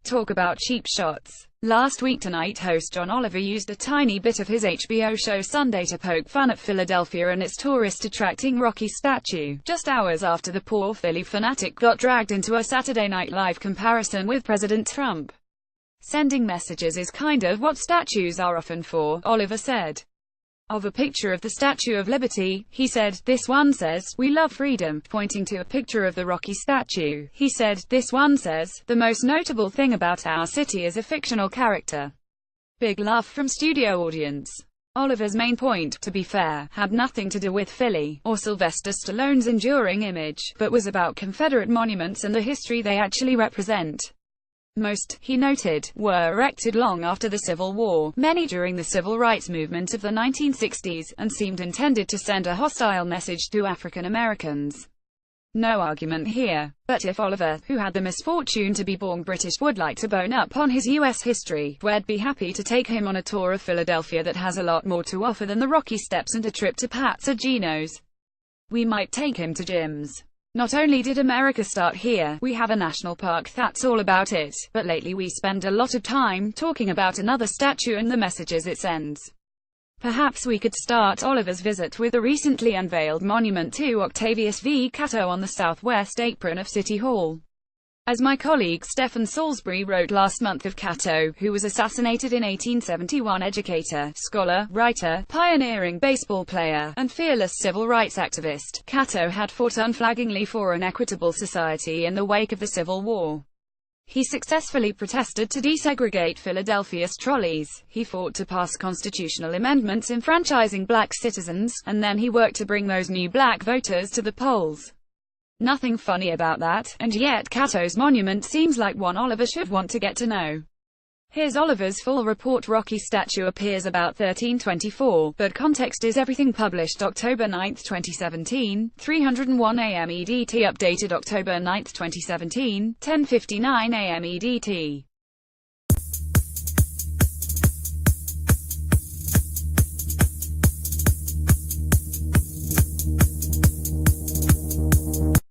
Talk about cheap shots. Last week Tonight host John Oliver used a tiny bit of his HBO show Sunday to poke fun at Philadelphia and its tourist-attracting Rocky statue, just hours after the poor Philly fanatic got dragged into a Saturday Night Live comparison with President Trump. Sending messages is kind of what statues are often for, Oliver said. Of a picture of the Statue of Liberty, he said, "This one says, 'We love freedom,'" pointing to a picture of the Rocky statue. He said, "This one says, 'The most notable thing about our city is a fictional character.'" Big laugh from studio audience. Oliver's main point, to be fair, had nothing to do with Philly, or Sylvester Stallone's enduring image, but was about Confederate monuments and the history they actually represent. Most, he noted, were erected long after the Civil War, many during the civil rights movement of the 1960s, and seemed intended to send a hostile message to African Americans. No argument here. But if Oliver, who had the misfortune to be born British, would like to bone up on his US history, we'd be happy to take him on a tour of Philadelphia that has a lot more to offer than the Rocky Steps and a trip to Pat's or Gino's. We might take him to Jim's. Not only did America start here, we have a national park that's all about it, but lately we spend a lot of time talking about another statue and the messages it sends. Perhaps we could start Oliver's visit with the recently unveiled monument to Octavius V. Cato on the southwest apron of City Hall. As my colleague Stephen Salisbury wrote last month of Cato, who was assassinated in 1871, educator, scholar, writer, pioneering baseball player, and fearless civil rights activist, Cato had fought unflaggingly for an equitable society in the wake of the Civil War. He successfully protested to desegregate Philadelphia's trolleys, he fought to pass constitutional amendments enfranchising black citizens, and then he worked to bring those new black voters to the polls. Nothing funny about that, and yet Cato's monument seems like one Oliver should want to get to know. Here's Oliver's full report. Rocky statue appears about 1324, but context is everything. Published October 9, 2017, 301 AM EDT. Updated October 9, 2017, 10:59 AM EDT.